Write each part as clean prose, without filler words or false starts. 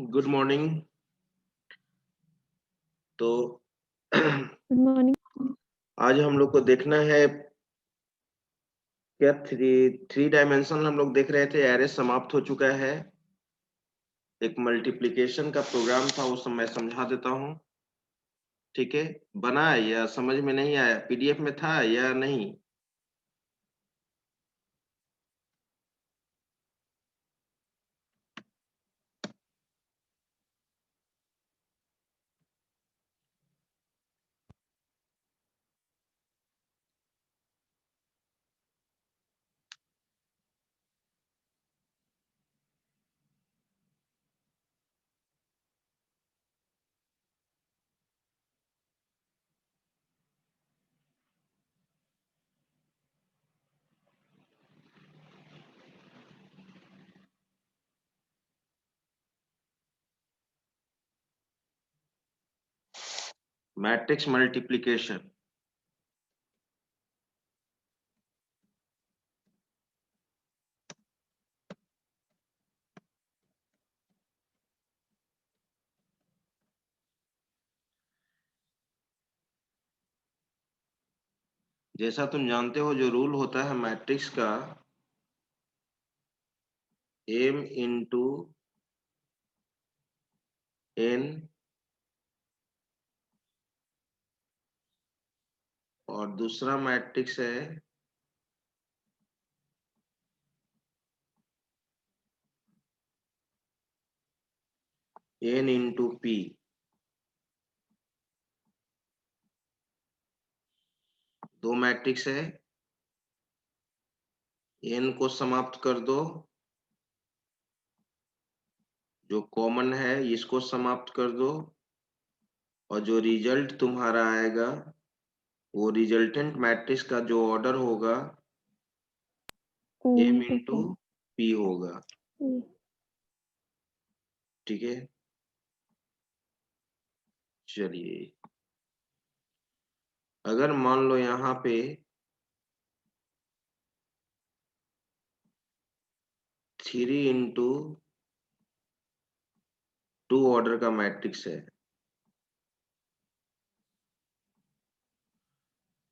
Good morning. तो good morning. आज हम लोग को देखना है क्या थ्री डायमेंशन हम लोग देख रहे थे। एरे समाप्त हो चुका है। एक मल्टीप्लिकेशन का प्रोग्राम था, उस समय समझा देता हूँ। ठीक है, बना है या समझ में नहीं आया? पीडीएफ में था या नहीं? Matrix multiplication. जैसा तुम जानते हो, जो रूल होता है मैट्रिक्स का, m इंटू n और दूसरा मैट्रिक्स है n इंटू p। दो मैट्रिक्स है, n को समाप्त कर दो, जो कॉमन है इसको समाप्त कर दो, और जो रिजल्ट तुम्हारा आएगा वो रिजल्टेंट मैट्रिक्स का जो ऑर्डर होगा m इंटू p होगा। ठीक है, चलिए अगर मान लो यहाँ पे 3 इंटू 2 ऑर्डर का मैट्रिक्स है,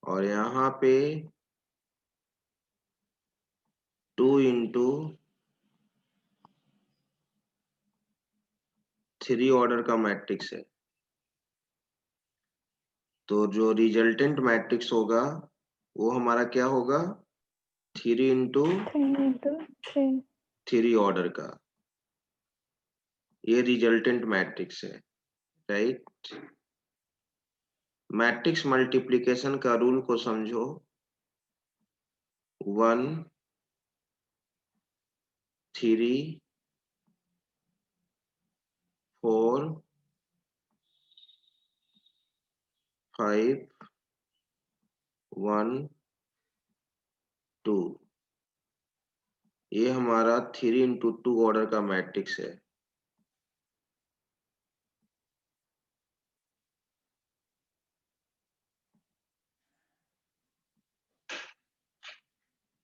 और यहाँ पे 2 इंटू 3 ऑर्डर का मैट्रिक्स है, तो जो रिजल्टेंट मैट्रिक्स होगा वो हमारा क्या होगा? 3 इंटू 3 ऑर्डर का। ये रिजल्टेंट मैट्रिक्स है, राइट। मैट्रिक्स मल्टीप्लिकेशन का रूल को समझो। 1 3 4 5 1 2, ये हमारा 3 इंटू 2 ऑर्डर का मैट्रिक्स है।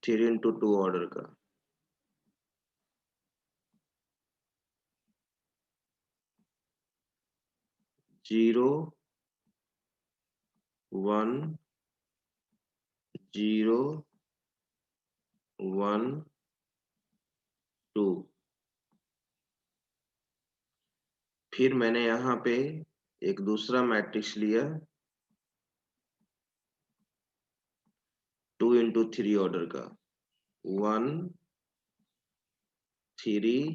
थ्री इंटू 2 ऑर्डर का। जीरो 1 0 1 2। फिर मैंने यहाँ पे एक दूसरा मैट्रिक्स लिया 2 इंटू 3 ऑर्डर का। 1 3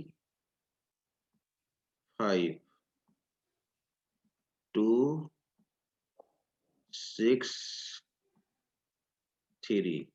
5 2 6 3।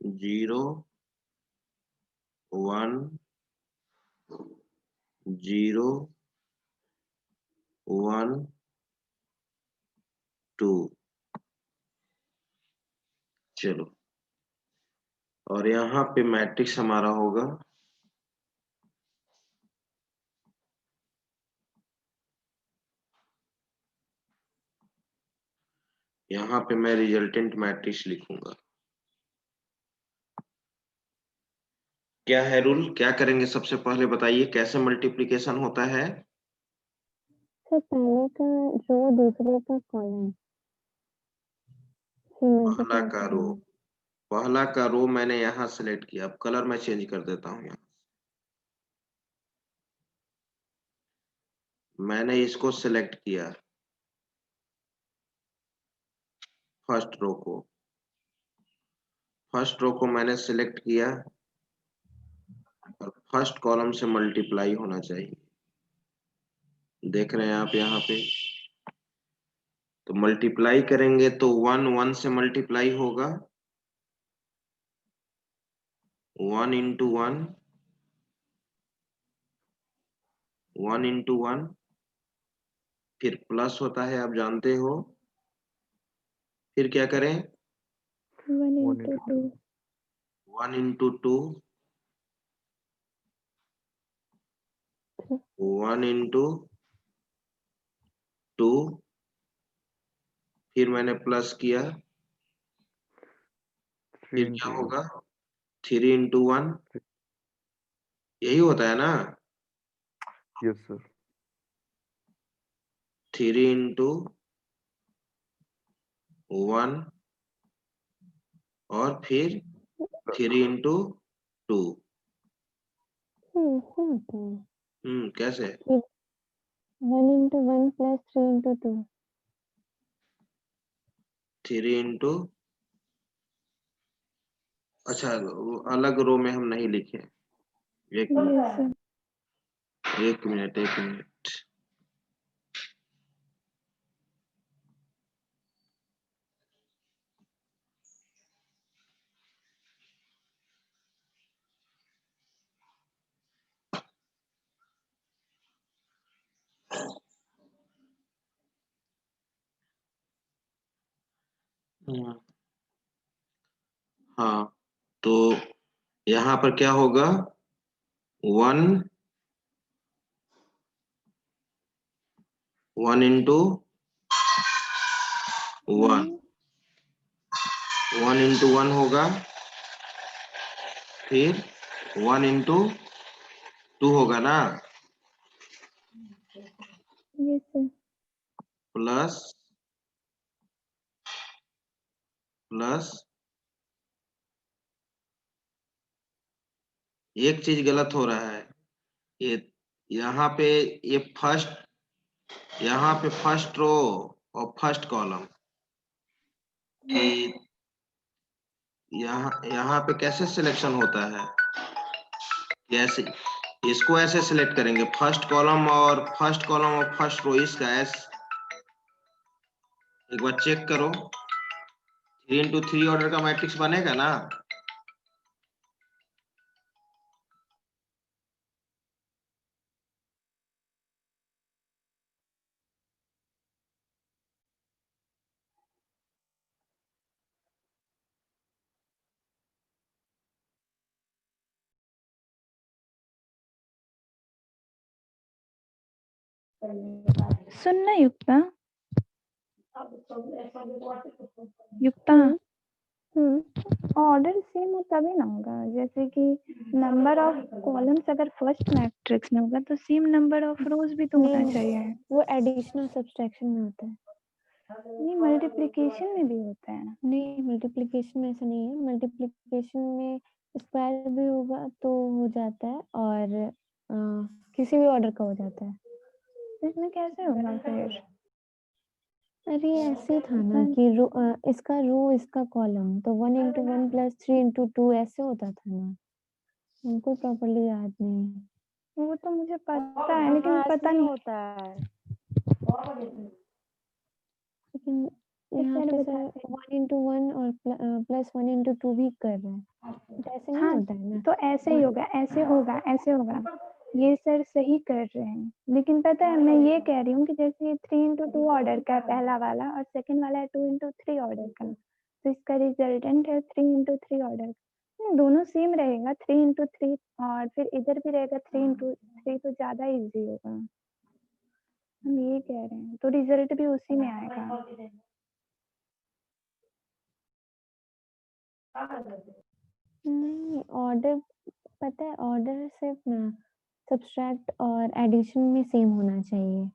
0 1 0 1 2। चलो, और यहाँ पे मैट्रिक्स हमारा होगा यहाँ पे मैं रिजल्टेंट मैट्रिक्स लिखूंगा। क्या है रूल, क्या करेंगे सबसे पहले बताइए, कैसे मल्टीप्लिकेशन होता है? सर पहले का रो दूसरे का कॉलम पहला का रो, पहला का रो मैंने यहाँ सेलेक्ट किया। अब कलर मैं चेंज कर देता हूँ। यहाँ मैंने इसको सेलेक्ट किया, फर्स्ट रो को, फर्स्ट रो को मैंने सेलेक्ट किया और फर्स्ट कॉलम से मल्टीप्लाई होना चाहिए। देख रहे हैं आप यहाँ पे, तो मल्टीप्लाई करेंगे तो 1 1 से मल्टीप्लाई होगा, 1 इंटू 1, 1 इंटू 1, फिर प्लस होता है, आप जानते हो। फिर क्या करें? 1 into 2 1 इंटू 2, 1 इंटू 2, फिर मैंने प्लस किया, फिर क्या होगा? 3 इंटू 1, यही होता है ना? Yes sir. 3 इंटू 1 और फिर 3 इंटू 2। ऐसे होता है। कैसे? 1 into 1 plus 3 into 2 3 इंटू, अच्छा अलग रो में हम नहीं लिखे। एक मिनट, yes sir एक मिनट, एक मिनट। हाँ, तो यहाँ पर क्या होगा? 1 1 इंटू 1, 1 इंटू 1 होगा, फिर 1 इंटू 2 होगा ना, yes sir प्लस प्लस। एक चीज गलत हो रहा है, ये यहाँ पे, ये फर्स्ट, यहाँ पे फर्स्ट रो और फर्स्ट कॉलम, कि यहाँ यहाँ पे कैसे सिलेक्शन होता है? कैसे इसको ऐसे सिलेक्ट करेंगे, फर्स्ट कॉलम और फर्स्ट कॉलम और फर्स्ट रो, इसका एस एक बार चेक करो, 3 इंटू 3 ऑर्डर का मैट्रिक्स बनेगा ना? सुनना युक्ता, युक्ता ऑर्डर सेम हो तभी ना होगा। जैसे कि नंबर ऑफ कॉलम्स अगर फर्स्ट मैट्रिक्स में होगा तो सेम नंबर ऑफ रोज भी तो होना चाहिए। वो एडिशनल सब्सट्रैक्शन में होता है। नहीं, मल्टीप्लिकेशन में भी होता है। नहीं, मल्टीप्लिकेशन में ऐसा नहीं है। मल्टीप्लिकेशन में स्क्वायर भी होगा तो हो जाता है, और किसी भी ऑर्डर का हो जाता है। इसमें कैसे होगा फिर? अरे ऐसे था ना कि इसका रो इसका कॉलम, तो 1 into 1 plus 3 into 2 ऐसे होता था ना। हमको प्रॉपर्ली याद नहीं है। वो तो मुझे पता है, लेकिन पता नहीं होता है। लेकिन यहाँ सर पे बताते सर 1 into 1 और प्लस 1 into 2 भी कर रहे हैं, तो ऐसे नहीं हाँ, होता है ना। तो ऐसे ही होगा, ऐसे होगा, ऐसे होगा। ये सर सही कर रहे हैं, लेकिन पता है मैं ये कह रही हूँ कि जैसे 3 into 2 ऑर्डर का है पहला वाला और सेकंड वाला है 2 into 3 ऑर्डर का, तो इसका रिजल्टेंट है 3 into 3 ऑर्डर। दोनों सेम रहेगा 3 into 3 और फिर इधर भी रहेगा 3 into 3, तो ज्यादा इजी होगा। हम ये कह रहे हैं, तो रिजल्ट भी उसी में आएगा। नहीं, ऑर्डर पता है, ऑर्डर सिर्फ ना सब्सट्रैक्ट और एडिशन में सेम होना चाहिए।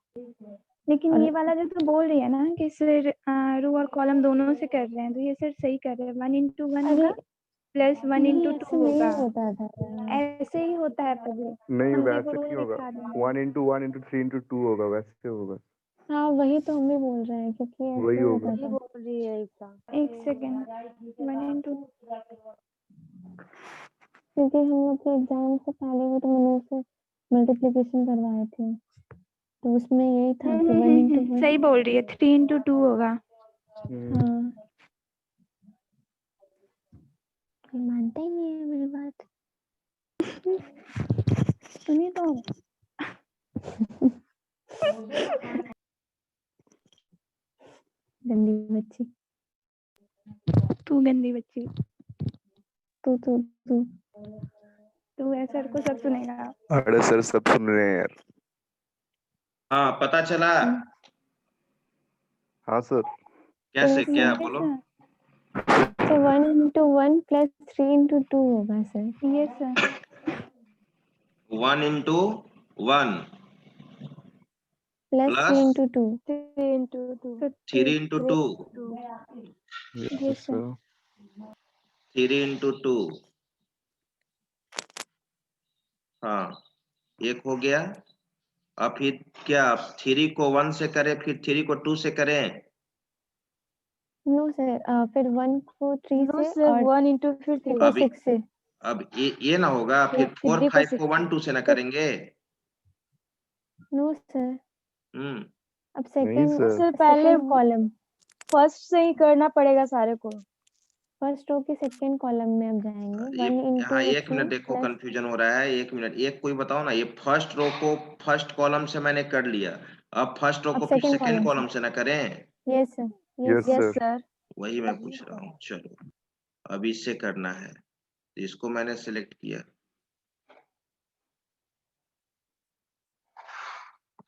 लेकिन और ये वाला जो तो बोल रही है ना कि सर रो और कॉलम दोनों से कर रहे हैं, तो ये सर सही कर रहे हैं। 1 into 1 अरे होगा प्लस 1 नहीं, into 2 ऐसे नहीं होगा। होता था यार। ऐसे ही होता है पहले। नहीं हम वैसे देखो रूल नहीं होगा, दिखा देंगे। 1 into 1 into 3 into 2 होगा, वैसे होगा, हाँ, वही तो हम भी बोल रहे हैं, क्योंकि ऐसे वही ही होगा। होता था। बोल रही है एकता। एक सेकेंड, 1 into क्योंकि हम लोग के एग्जाम से पहले भी तो मनु से मल्टीप्लिकेशन करवाए थे, तो उसमें यही था कि 1 into 1। सही बोल रही है, 3 into 2 होगा। हाँ, कोई मानता ही नहीं है मेरी बात। सुनिए तो गंदी बच्ची। तू गंदी बच्ची, तू तू तू तू है सर को सब सुनेगा। अरे सर सब सुन रहे हैं यार। हाँ, पता चला। हाँ सर। कैसे, तो क्या सर बोलो? तो 1 into 1 plus 3 into 2 होगा सर। ये sir 1 into 1 plus 3 plus into 2। 3 into 2। 3 into 2, yes Yes, sir. Sir. 3 into 2। हाँ, एक हो गया। अब फिर क्या, 3 को 1 से करें, फिर 3 को 2 से करें? नो सर, फिर 1 को 3 नो से सर, और 1 into फिर 3 3। को अभी 6 से। अब ये ना होगा, फिर फिर 4 3 को 5 को 1 2 से ना करेंगे? नो सर, हम्म। अब नहीं सर। सर पहले सेकंड कॉलम, फर्स्ट से ही करना पड़ेगा सारे को। फर्स्ट रो के सेकंड कॉलम में हम जाएंगे। 1 यहाँ into 1 मिनट 3 देखो, प्लस। कंफ्यूजन हो रहा है। 1 मिनट, एक कोई बताओ ना, ये फर्स्ट रो को फर्स्ट कॉलम से मैंने कर लिया, अब फर्स्ट रो अब को फिर सेकंड सेकंड कॉलम कॉलम से ना करें? Yes sir, yes yes sir. Sir. वही मैं पूछ रहा हूँ। चलो, अब इससे करना है, इसको मैंने सिलेक्ट किया,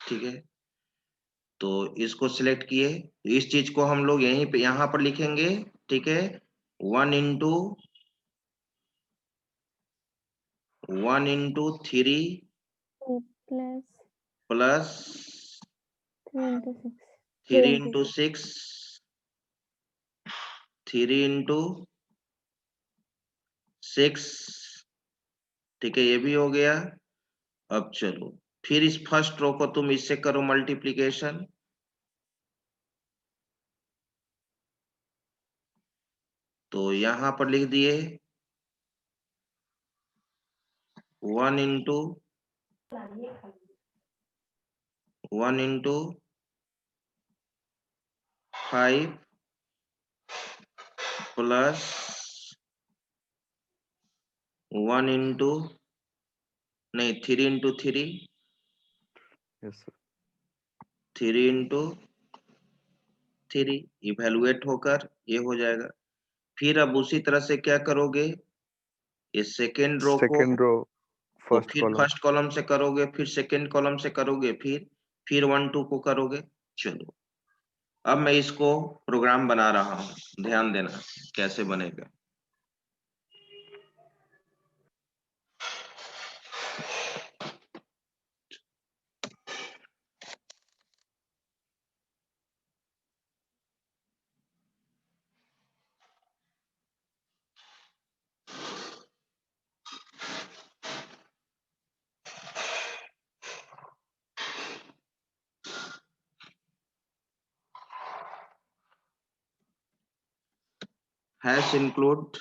ठीक है। तो इसको सिलेक्ट किए, इस चीज को हम लोग यहीं पे यहाँ पर लिखेंगे, ठीक है। 1 into 3 plus plus 3 into 6। 3 into 6, 3 into 6, ठीक है, ये भी हो गया। अब चलो, फिर इस फर्स्ट रो को तुम इससे करो मल्टीप्लीकेशन, तो यहां पर लिख दिए 1 into 5 प्लस 1 into नहीं 3 into 3, yes sir. 3 into 3 evaluate होकर ये हो जाएगा। फिर अब उसी तरह से क्या करोगे, ये सेकेंड रो को रो तो फर्स्ट फिर कॉलम। फर्स्ट कॉलम से करोगे, फिर सेकेंड कॉलम से करोगे, फिर 1 2 को करोगे। चलो, अब मैं इसको प्रोग्राम बना रहा हूँ, ध्यान देना कैसे बनेगा। Hash include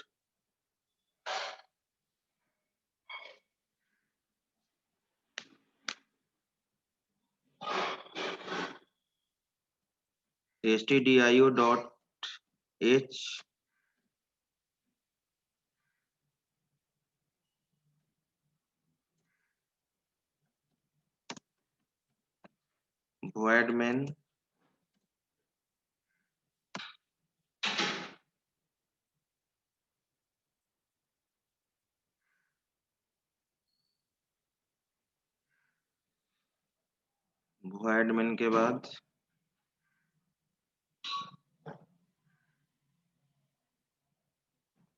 stdio H void main के बाद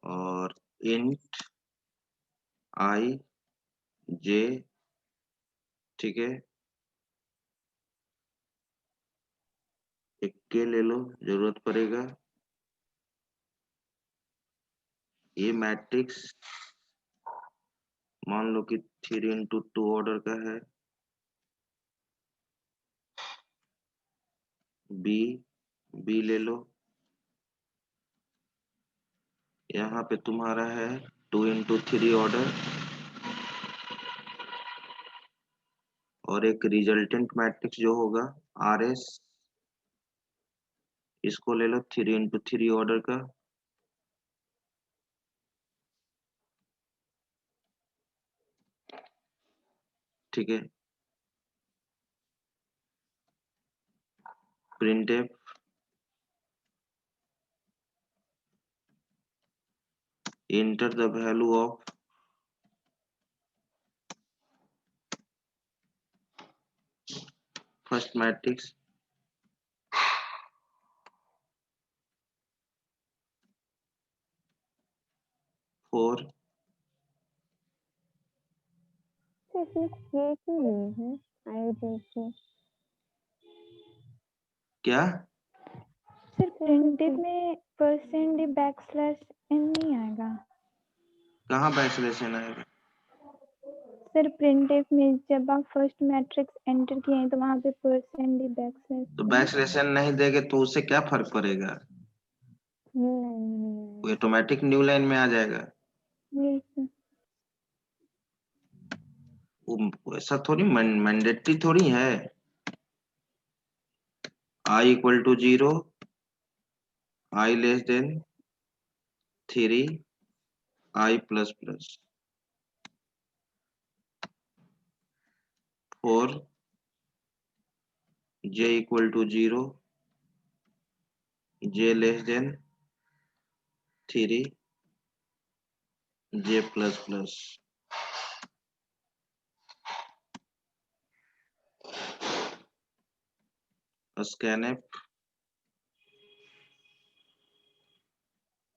और int I j, ठीक है, एक के ले लो, जरूरत पड़ेगा। ये मैट्रिक्स मान लो कि 3x2 ऑर्डर का है। बी ले लो, यहाँ पे तुम्हारा है 2x3 ऑर्डर और एक रिजल्टेंट मैट्रिक्स जो होगा RS, इसको ले लो 3x3 ऑर्डर का। ठीक है, printf enter the value of first matrix 4 तो इसमें के क्यों नहीं है? आई देखो क्या सर प्रिंटिव में परसेंट बैकस्लैश एन नहीं आएगा। कहाँ बैकस्लैश आएगा? सर प्रिंटिव में जब आप फर्स्ट मैट्रिक्स एंटर किए हैं तो वहाँ पे परसेंट बैकस्लैश तो बैकस्लैश नहीं देगे तो उससे क्या फर्क पड़ेगा? न्यू लाइन में नहीं वो ऑटोमेटिक न्यू लाइन में आ जाएगा। आएगा। सर वो ऐसा थोड़ी मैंडेटरी थोड़ी है। I equal to 0, I less than 3, I plus plus 4, J equal to 0, J less than 3, J plus plus। scanf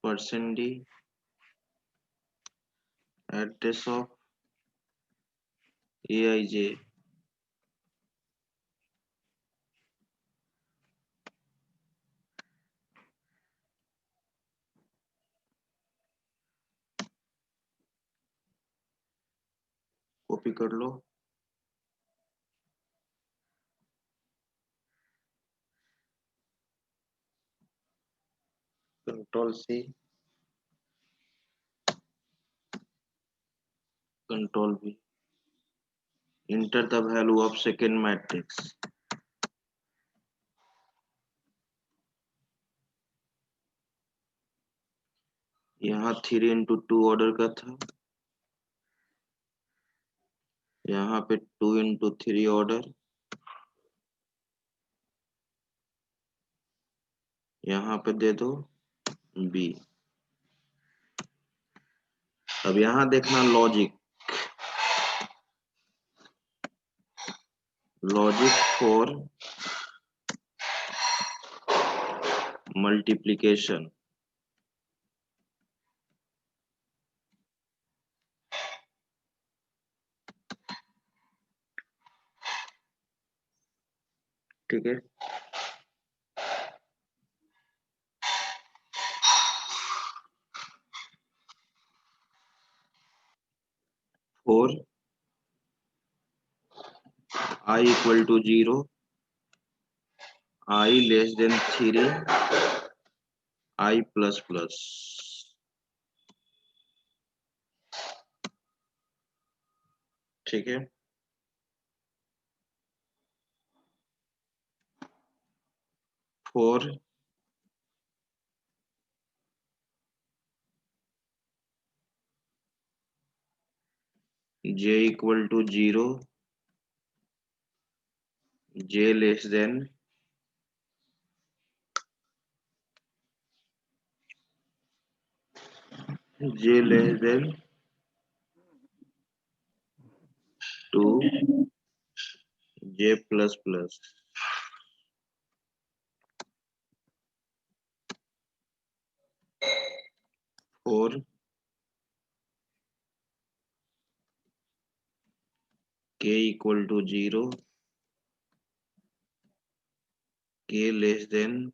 %d address of aij, copy कर लो। Control C, control V, enter the value of second matrix। यहाँ 3x2 order का था, यहाँ पे 2x3 order, यहाँ पे दे दो B। अब यहाँ देखना लॉजिक फॉर मल्टीप्लिकेशन। ठीक है, four I equal to 0, I less than 3, I plus plus। ठीक है, four j equal to 0, j less than j less than 2, j plus plus. Or k equal to 0, k less than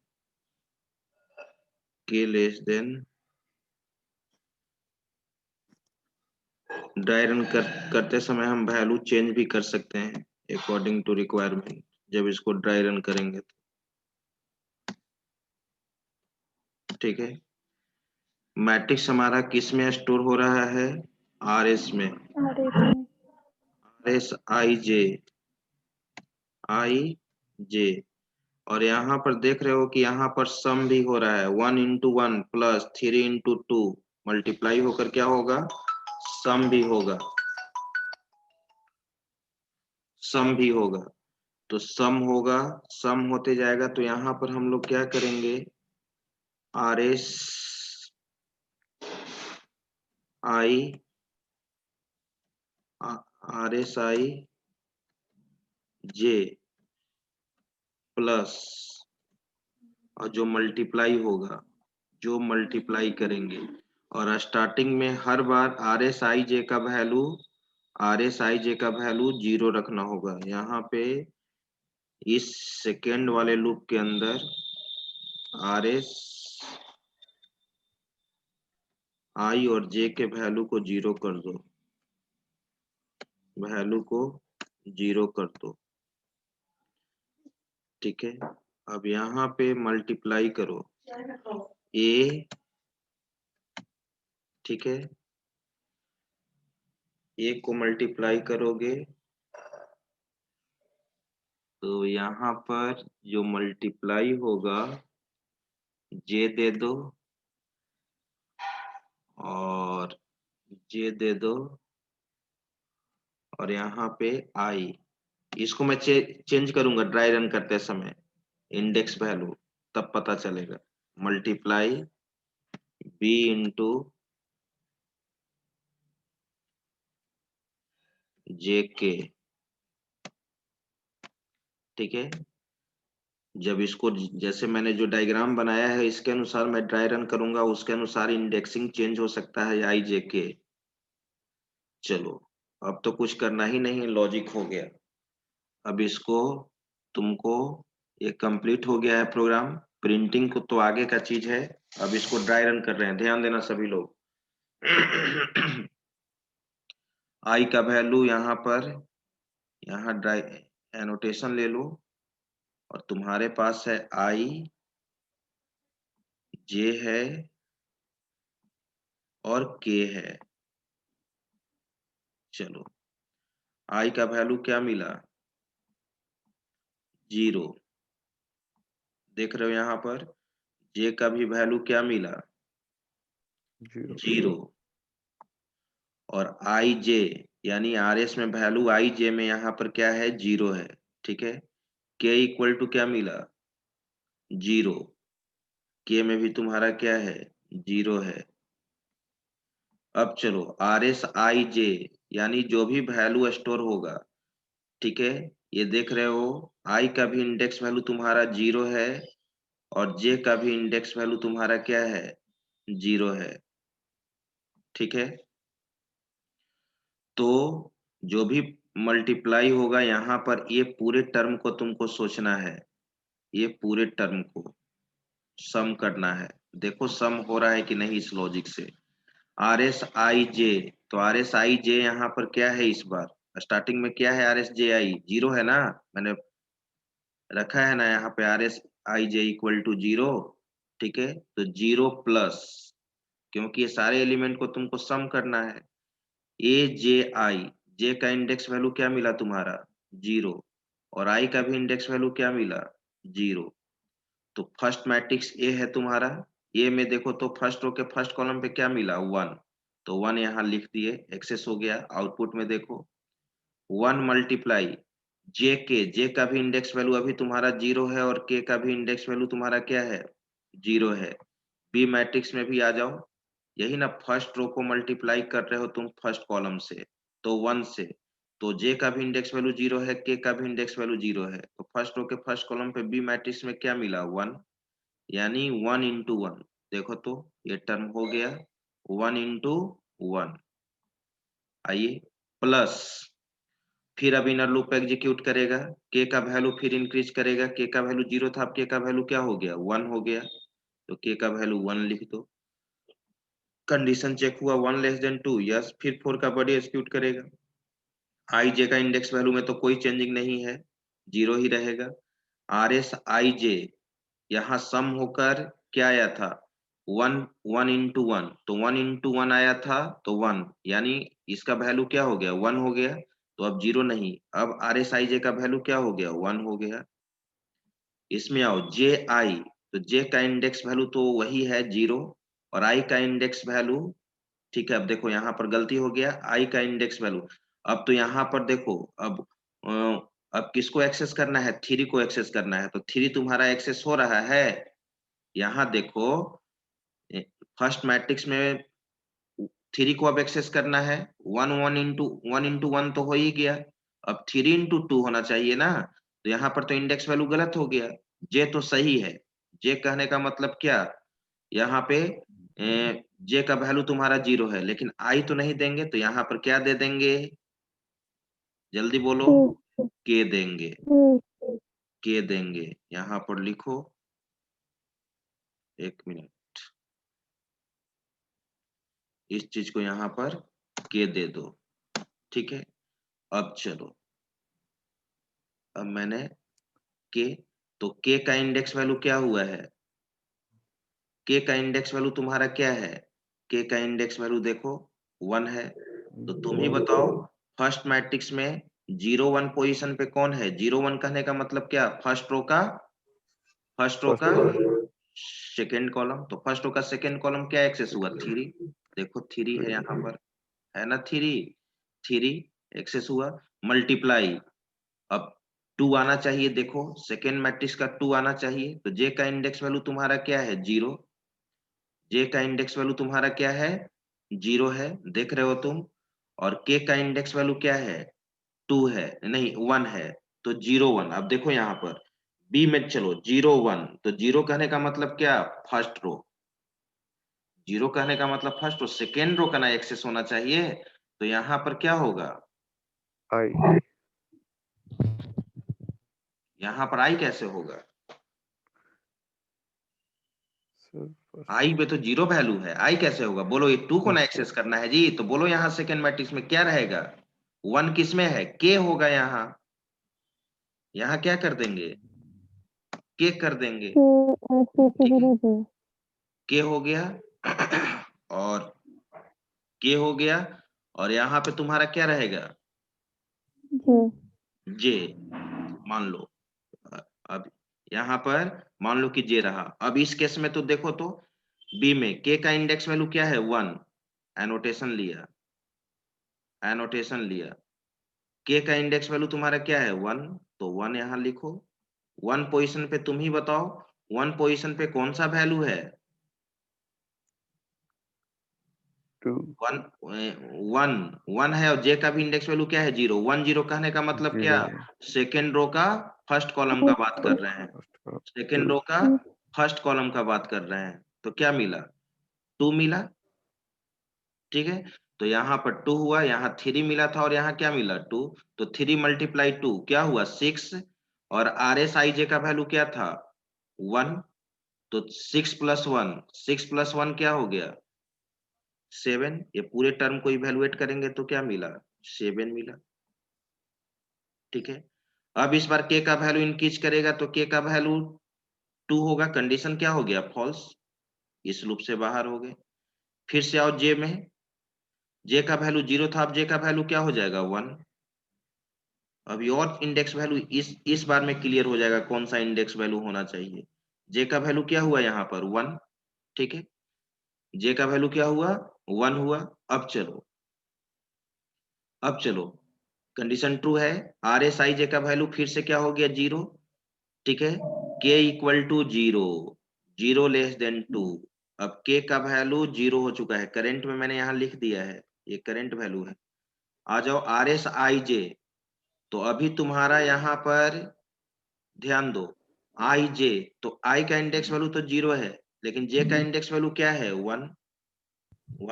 dry run करते समय हम value change भी कर सकते हैं according to requirement जब इसको ड्राई रन करेंगे तो ठीक है। मैट्रिक्स हमारा किस में स्टोर हो रहा है? RS में, RS IJ और यहाँ पर देख रहे हो कि यहाँ पर सम भी हो रहा है 1 into 1 प्लस 3 into 2 मल्टीप्लाई होकर क्या होगा? सम भी होगा, सम भी होगा। तो सम होगा, सम होते जाएगा तो यहाँ पर हम लोग क्या करेंगे? RS IJ प्लस और जो मल्टीप्लाई करेंगे और स्टार्टिंग में हर बार RSIJ का वैल्यू 0 रखना होगा। यहाँ पे इस सेकेंड वाले लूप के अंदर RS I और J के वैल्यू को 0 कर दो, ठीक है। अब यहाँ पे मल्टीप्लाई करो A, ठीक है, A को मल्टीप्लाई करोगे तो यहाँ पर जो मल्टीप्लाई होगा J दे दो और J दे दो और यहाँ पे I, इसको मैं चेंज करूंगा ड्राई रन करते समय इंडेक्स वैल्यू, तब पता चलेगा। मल्टीप्लाई B इंटू JK, ठीक है। जब इसको जैसे मैंने जो डायग्राम बनाया है इसके अनुसार मैं ड्राई रन करूंगा, उसके अनुसार इंडेक्सिंग चेंज हो सकता है IJK। चलो अब तो कुछ करना ही नहीं, लॉजिक हो गया। अब इसको तुमको ये कंप्लीट हो गया है प्रोग्राम, प्रिंटिंग को तो आगे का चीज है। अब इसको ड्राई रन कर रहे हैं, ध्यान देना सभी लोग। I का वैल्यू यहाँ पर, यहाँ ड्राई एनोटेशन ले लो और तुम्हारे पास है I, J है और K है। चलो I का वैल्यू क्या मिला? 0। देख रहे हो यहाँ पर J का भी वैल्यू क्या मिला? 0 और IJ यानी RS में वैल्यू IJ में यहाँ पर क्या है? 0 है, ठीक है। K इक्वल टू क्या मिला? 0। K में भी तुम्हारा क्या है? 0 है। अब चलो RSIJ यानी जो भी वैल्यू स्टोर होगा, ठीक है, ये देख रहे हो I का भी इंडेक्स वैल्यू तुम्हारा 0 है और J का भी इंडेक्स वैल्यू तुम्हारा क्या है? 0 है, ठीक है। तो जो भी मल्टीप्लाई होगा यहाँ पर, ये पूरे टर्म को तुमको सोचना है, ये पूरे टर्म को सम करना है। देखो सम हो रहा है कि नहीं इस लॉजिक से। RSIJ, तो RSIJ यहाँ पर क्या है? इस बार स्टार्टिंग में क्या है? RSJI 0 है ना, मैंने रखा है ना यहाँ पे RSIJ इक्वल टू 0, ठीक है। तो 0 प्लस, क्योंकि ये सारे एलिमेंट को तुमको सम करना है, AJI, J का इंडेक्स वैल्यू क्या मिला तुम्हारा? 0 और I का भी इंडेक्स वैल्यू क्या मिला? 0। तो फर्स्ट मैट्रिक्स A है तुम्हारा, A में देखो तो फर्स्ट रो के फर्स्ट कॉलम पे क्या मिला? 1। तो 1 यहाँ लिख दिए, एक्सेस हो गया। आउटपुट में देखो 1 मल्टीप्लाई जे का भी इंडेक्स वैल्यू अभी तुम्हारा 0 है और के का भी इंडेक्स वैल्यू तुम्हारा क्या है, 0 है। बी मैट्रिक्स में भी आ जाओ, यही ना, फर्स्ट रो को मल्टीप्लाई कर रहे हो तुम फर्स्ट कॉलम से, तो 1 से, तो जे का भी इंडेक्स वैल्यू 0 है, के का भी इंडेक्स वैल्यू 0 है, तो फर्स्ट रो के फर्स्ट कॉलम पे बी मैट्रिक्स में क्या मिला, 1, यानी 1 इंटू 1। देखो तो ये टर्म हो गया 1 इंटू 1। आइए प्लस, फिर अब इनर लूप एग्जीक्यूट करेगा, के का वैल्यू फिर इंक्रीज करेगा, के का वैल्यू 0 था, अब के का वैल्यू क्या हो गया, 1 हो गया, तो के का वैल्यू 1 लिख दो। कंडीशन चेक हुआ 1 लेस देन 2, यस, फिर 4 का बॉडी एग्जीक्यूट करेगा। आई जे का इंडेक्स वैल्यू में तो कोई चेंजिंग नहीं है, 0 ही रहेगा। आर एस आई जे यहाँ सम होकर क्या आया था, 1 इंटू 1, तो 1 इंटू 1 आया था, तो 1, यानी इसका वैल्यू क्या हो गया, 1 हो गया, तो अब 0 नहीं, अब आर एस आई जे का वैल्यू क्या हो गया, 1 हो गया। इसमें आओ जे आई, तो जे का इंडेक्स वैल्यू तो वही है 0, और आई का इंडेक्स वैल्यू, ठीक है, अब देखो यहाँ पर गलती हो गया, आई का इंडेक्स वैल्यू, अब तो यहाँ पर देखो, अब किसको एक्सेस करना है, 3 को एक्सेस करना है, तो 3 तुम्हारा एक्सेस हो रहा है। यहाँ देखो फर्स्ट मैट्रिक्स में 3 को अब एक्सेस करना है, 1 तो हो ही गया, अब 3 इंटू 2 होना चाहिए ना, तो यहाँ पर तो इंडेक्स वैल्यू गलत हो गया, जे तो सही है। जे कहने का मतलब क्या, यहाँ पे जे का वैल्यू तुम्हारा 0 है, लेकिन आई तो नहीं देंगे, तो यहाँ पर क्या दे देंगे, जल्दी बोलो, के देंगे, के देंगे। यहाँ पर लिखो, 1 मिनट, इस चीज को यहाँ पर के दे दो, ठीक है। अब चलो, अब मैंने के, तो के का इंडेक्स वैल्यू क्या हुआ है, के का इंडेक्स वैल्यू तुम्हारा क्या है, के का इंडेक्स वैल्यू देखो 1 है, तो तुम ही बताओ फर्स्ट मैट्रिक्स में 0 1 पोजीशन पे कौन है, 0 1 कहने का मतलब क्या, फर्स्ट रो का सेकेंड कॉलम, तो फर्स्ट रो का सेकेंड कॉलम क्या एक्सेस हुआ, 3, देखो 3 है यहाँ पर, है ना, 3 एक्सेस हुआ। मल्टीप्लाई, अब 2 आना चाहिए, देखो सेकेंड मैट्रिक्स का 2 आना चाहिए, तो जे का इंडेक्स वैल्यू तुम्हारा क्या है, 0, जे का इंडेक्स वैल्यू तुम्हारा क्या है, 0 है, देख रहे हो तुम, और के का इंडेक्स वैल्यू क्या है, 2 है, नहीं 1 है, तो 0 1। अब देखो यहाँ पर बी में चलो 0 1, तो 0 कहने का मतलब क्या, फर्स्ट रो, 0 कहने का मतलब फर्स्ट रो, सेकेंड रो का ना एक्सेस होना चाहिए, तो यहाँ पर क्या होगा, आई यहाँ पर आई कैसे होगा, सर आई पे तो 0 वैल्यू है, आई कैसे होगा, बोलो, ये 2 को ना एक्सेस करना है जी, तो बोलो यहाँ सेकेंड मैट्रिक्स में क्या रहेगा, 1 किस में है, के होगा, यहाँ क्या कर देंगे, के कर देंगे, ठीक है, के हो गया और के हो गया, और यहाँ पे तुम्हारा क्या रहेगा, जे, मान लो, अब यहाँ पर मान लो कि जे रहा, अब इस केस में तो देखो तो बी में के का इंडेक्स वैल्यू क्या है, 1, एनोटेशन लिया, के का इंडेक्स वैल्यू तुम्हारा क्या है, 1, तो 1 यहाँ लिखो। 1 पोजीशन पे तुम ही बताओ, 1 पोजीशन पे कौन सा वैल्यू है, 2 1 है, और जे का भी इंडेक्स वैल्यू क्या है, 0 1 0 कहने का मतलब क्या, 0 सेकेंड रो का फर्स्ट कॉलम का बात कर रहे हैं, सेकेंड 2 रो का फर्स्ट कॉलम का बात कर रहे हैं, तो क्या मिला, 2 मिला, ठीक है, तो यहाँ पर 2 हुआ, यहाँ 3 मिला था, और यहाँ क्या मिला, 2, तो 3 मल्टीप्लाई 2 क्या हुआ, 6, और आर एस आई जे का वैल्यू क्या था, 1, तो 6 प्लस 1 क्या हो गया, 7, ये पूरे टर्म को इवेलुएट करेंगे तो क्या मिला, 7 मिला, ठीक है। अब इस बार के का वैल्यू इंक्रीज करेगा, तो के का वैल्यू 2 होगा, कंडीशन क्या हो गया, फॉल्स, इस लूप से बाहर हो गए। फिर से आओ जे में, जे का वैल्यू 0 था, अब जे का वैल्यू क्या हो जाएगा, 1, अब और इंडेक्स वैल्यू इस बार में क्लियर हो जाएगा कौन सा इंडेक्स वैल्यू होना चाहिए, जे का वैल्यू क्या हुआ यहाँ पर, 1, ठीक है, जे का वैल्यू क्या हुआ, 1 हुआ। अब चलो कंडीशन ट्रू है, आर एस आई जे का वैल्यू फिर से क्या हो गया 0, ठीक है, k equal to 0, 0 less than 2। अब k का वैल्यू 0 हो चुका है, करंट में मैंने यहाँ लिख दिया है, ये करंट वैल्यू है। आ जाओ आर एस आई जे, तो अभी तुम्हारा यहाँ पर ध्यान दो, आई जे, तो आई का इंडेक्स वैल्यू तो 0 है, लेकिन जे का इंडेक्स वैल्यू क्या है 1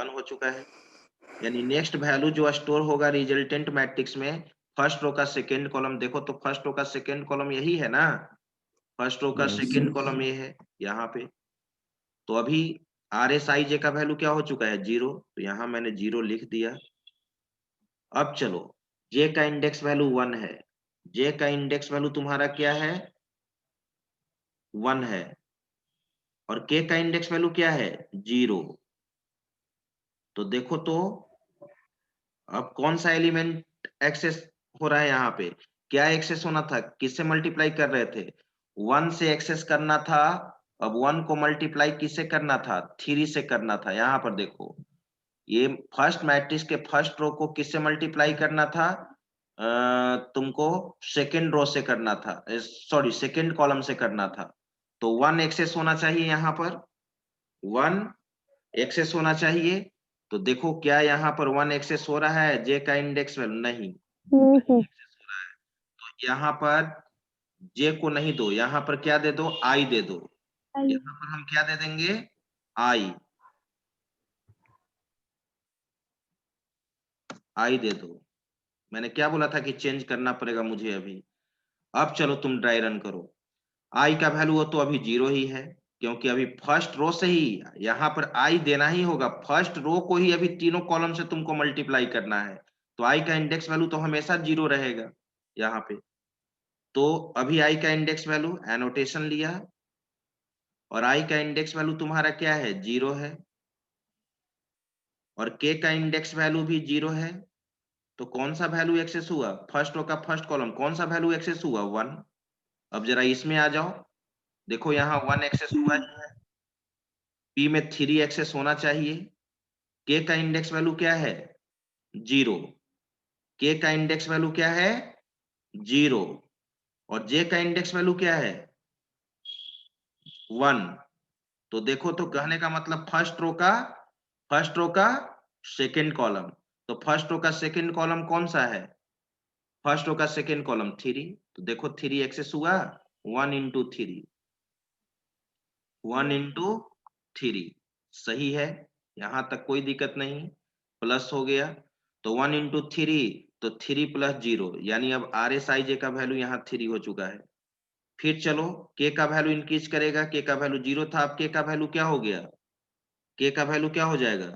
हो चुका है। यानी नेक्स्ट वैल्यू जो स्टोर होगा रिजल्टेंट मैट्रिक्स में, फर्स्ट रो का सेकेंड कॉलम, देखो तो फर्स्ट रो का सेकेंड कॉलम यही है ना, फर्स्ट रो का Yes. सेकेंड कॉलम ये है यहाँ पे। तो अभी आर एस आई जे का वैल्यू क्या हो चुका है 0, तो यहाँ मैंने 0 लिख दिया। अब चलो जे का इंडेक्स वैल्यू 1 है, जे का इंडेक्स वैल्यू तुम्हारा क्या है 1 है, और के का इंडेक्स वैल्यू क्या है 0। तो देखो तो अब कौन सा एलिमेंट एक्सेस हो रहा है यहाँ पे, क्या एक्सेस होना था, किससे मल्टीप्लाई कर रहे थे 1 से एक्सेस करना था। अब 1 को मल्टीप्लाई किससे करना था 3 से करना था। यहाँ पर देखो ये फर्स्ट मैट्रिक्स के फर्स्ट रो को किससे मल्टीप्लाई करना था, तुमको सेकेंड रो से करना था, सॉरी सेकेंड कॉलम से करना था। तो 1 एक्सेस होना चाहिए, यहाँ पर 1 एक्सेस होना चाहिए। तो देखो क्या यहाँ पर 1 एक्सेस हो रहा है, जे का इंडेक्स वैल्यू नहीं एक्सेस हो रहा है। तो यहाँ पर जे को नहीं दो, यहाँ पर क्या दे दो आई दे दो। यहाँ पर हम क्या दे देंगे आई दे दो। मैंने क्या बोला था कि चेंज करना पड़ेगा मुझे अभी। अब चलो तुम ड्राई रन करो, आई का वैल्यू हो तो अभी 0 ही है, क्योंकि अभी फर्स्ट रो से ही यहाँ पर आई देना ही होगा, फर्स्ट रो को ही अभी तीनों कॉलम से तुमको मल्टीप्लाई करना है। तो आई का इंडेक्स वैल्यू तो हमेशा 0 रहेगा यहाँ पे। तो अभी आई का इंडेक्स वैल्यू एनोटेशन लिया, और आई का इंडेक्स वैल्यू तुम्हारा क्या है 0 है, और के का इंडेक्स वैल्यू भी 0 है। तो कौन सा वैल्यू एक्सेस हुआ, फर्स्ट रो का फर्स्ट कॉलम, कौन सा वैल्यू एक्सेस हुआ 1। अब जरा इसमें आ जाओ, देखो यहाँ 1 एक्सेस हुआ है, पी में 3 एक्सेस होना चाहिए। के का इंडेक्स वैल्यू क्या है 0, के का इंडेक्स वैल्यू क्या है 0, और जे का इंडेक्स वैल्यू क्या है 1। तो देखो तो कहने का मतलब फर्स्ट रो का सेकेंड कॉलम, तो फर्स्ट रो का सेकेंड कॉलम कौन सा है, फर्स्ट रो का सेकेंड कॉलम 3। तो देखो 3 एक्सेस हुआ, 1 इंटू 3, 1 इंटू 3 सही है, यहां तक कोई दिक्कत नहीं, प्लस हो गया। तो 1 इंटू 3, तो 3 प्लस 0, यानी अब आर एस आई जे का वैल्यू यहाँ 3 हो चुका है। फिर चलो के का वैल्यू इंक्रीज करेगा, के का वैल्यू 0 था, अब के का वैल्यू क्या हो गया, के का वैल्यू क्या हो जाएगा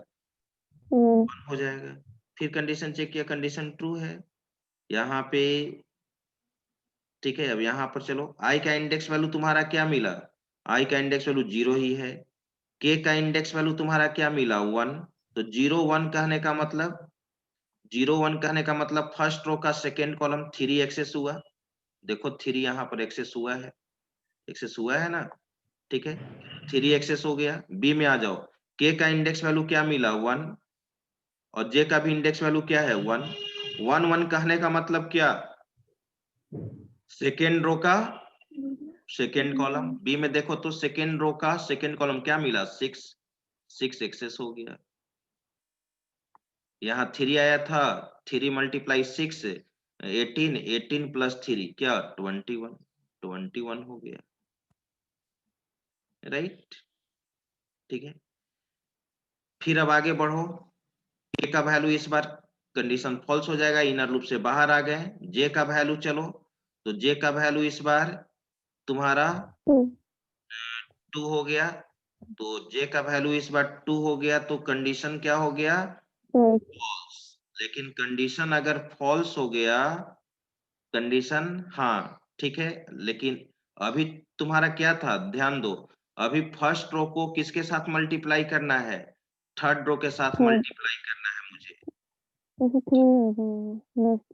1 हो जाएगा। फिर कंडीशन चेक किया, कंडीशन ट्रू है यहाँ पे, ठीक है। अब यहाँ पर चलो आई का इंडेक्स वैल्यू तुम्हारा क्या मिला, आई का इंडेक्स वैल्यू 0 ही है। के का इंडेक्स वैल्यू तुम्हारा क्या मिला 1। तो 0 1 कहने का मतलब 0 1 कहने का मतलब फर्स्ट रो का सेकेंड कॉलम 3 एक्सेस हुआ। देखो 3 यहाँ पर एक्सेस हुआ है ना, ठीक है, 3 एक्सेस हो गया। बी में आ जाओ, के का इंडेक्स वैल्यू क्या मिला 1, और जे का भी इंडेक्स वैल्यू क्या है 1। 1 1 कहने का मतलब क्या, सेकेंड रो का सेकेंड कॉलम। बी में देखो तो सेकेंड रो का सेकेंड कॉलम क्या मिला 6 एक्सेस हो गया। यहाँ 3 आया था, 3 मल्टीप्लाई 6 18, 18 प्लस 3 क्या 21 हो गया, राइट, ठीक है। फिर अब आगे बढ़ो, के का वैल्यू इस बार कंडीशन फॉल्स हो जाएगा, इनर लूप से बाहर आ गए। जे का वैल्यू चलो, तो जे का वैल्यू इस बार तुम्हारा 2 हो गया, तो जे का वैल्यू इस बार 2 हो गया, तो कंडीशन क्या हो गया फॉल्स। लेकिन कंडीशन अगर फॉल्स हो गया, कंडीशन हाँ ठीक है, लेकिन अभी तुम्हारा क्या था ध्यान दो, अभी फर्स्ट रो को किसके साथ मल्टीप्लाई करना है, थर्ड रो के साथ मल्टीप्लाई करना है मुझे,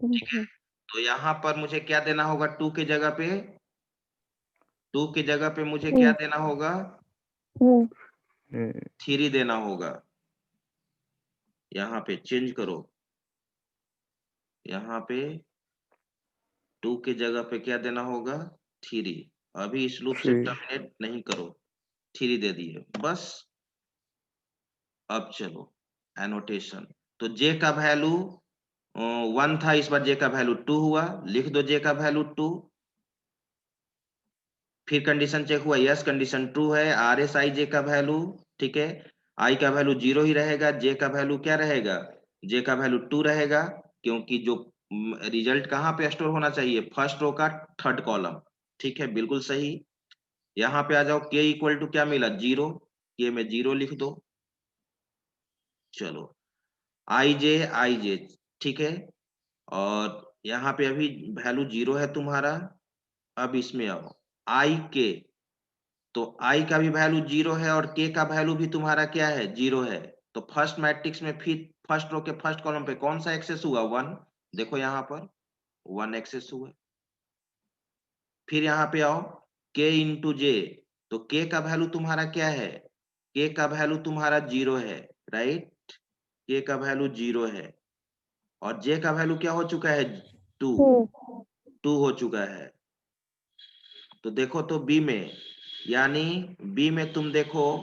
ठीक है। तो यहाँ पर मुझे क्या देना होगा, 2 के जगह पे, 2 की जगह पे मुझे क्या देना होगा 3 देना होगा, यहाँ पे चेंज करो, यहाँ पे 2 के जगह पे क्या देना होगा 3। अभी इस लूप से 3 टर्मिनेट नहीं करो, 3 दे दिए बस। अब चलो एनोटेशन, तो जे का वैल्यू 1 था, इस बार जे का वैल्यू 2 हुआ, लिख दो जे का वैल्यू 2। फिर कंडीशन चेक हुआ, यस कंडीशन ट्रू है, आर एस आई जे का वैल्यू, ठीक है, आई का वैल्यू 0 ही रहेगा, जे का वैल्यू क्या रहेगा, जे का वैल्यू 2 रहेगा, क्योंकि जो रिजल्ट कहाँ पे स्टोर होना चाहिए, फर्स्ट रो का थर्ड कॉलम, ठीक है, बिल्कुल सही। यहाँ पे आ जाओ, के इक्वल टू क्या मिला 0, के में 0 लिख दो। चलो आई जे, ठीक है, और यहाँ पे अभी वैल्यू 0 है तुम्हारा। अब इसमें आओ आई के, तो आई का भी वैल्यू 0 है और के का वैल्यू भी तुम्हारा क्या है 0 है। तो फर्स्ट मैट्रिक्स में फिर फर्स्ट रो के फर्स्ट कॉलम पे कौन सा एक्सेस हुआ 1, देखो यहाँ पर 1 एक्सेस हुआ। फिर यहाँ पे आओ के इंटू जे, तो के का वैल्यू तुम्हारा क्या है, के का वैल्यू तुम्हारा 0 है, राइट, के का वैल्यू 0 है, और जे का वैल्यू क्या हो चुका है 2, 2 हो चुका है। तो देखो तो बी में, यानी बी में तुम देखो,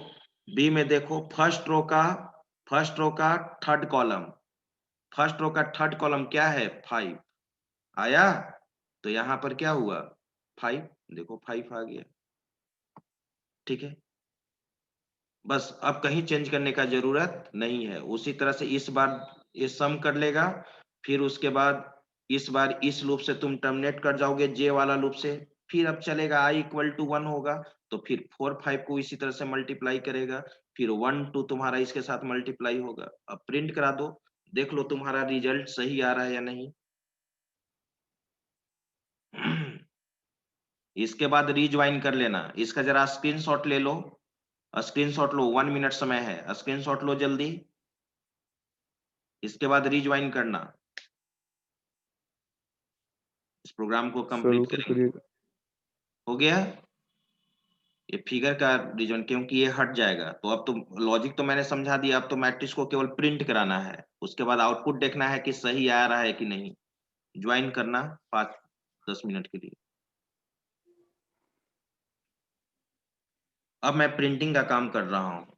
बी में देखो फर्स्ट रो का थर्ड कॉलम, फर्स्ट रो का थर्ड कॉलम क्या है 5 आया, तो यहाँ पर क्या हुआ 5, देखो 5 आ गया, ठीक है। बस अब कहीं चेंज करने का जरूरत नहीं है। उसी तरह से इस बार ये सम कर लेगा, फिर उसके बाद इस बार इस लूप से तुम टर्मिनेट कर जाओगे जे वाला लूप से, फिर अब चलेगा i इक्वल टू 1 होगा, तो फिर 4 5 को इसी तरह से मल्टीप्लाई करेगा, फिर 1 2 तुम्हारा इसके साथ मल्टीप्लाई होगा। अब प्रिंट करा दो, देख लो तुम्हारा रिजल्ट सही आ रहा है या नहीं। इसके बाद रीज्वाइन कर लेना, इसका जरा स्क्रीनशॉट ले लो, स्क्रीनशॉट लो, 1 मिनट समय है, स्क्रीनशॉट लो जल्दी। इसके बाद रीज्वाइन करना, इस प्रोग्राम को सर कंप्लीट ऊपर करेंगे। करिएगा। हो गया ये फिगर का रीजन, क्योंकि ये हट जाएगा। तो अब तो लॉजिक तो मैंने समझा दिया, अब तो मैट्रिक्स को केवल प्रिंट कराना है, उसके बाद आउटपुट देखना है कि सही आ रहा है कि नहीं। ज्वाइन करना 5-10 मिनट के लिए। अब मैं प्रिंटिंग का काम कर रहा हूँ।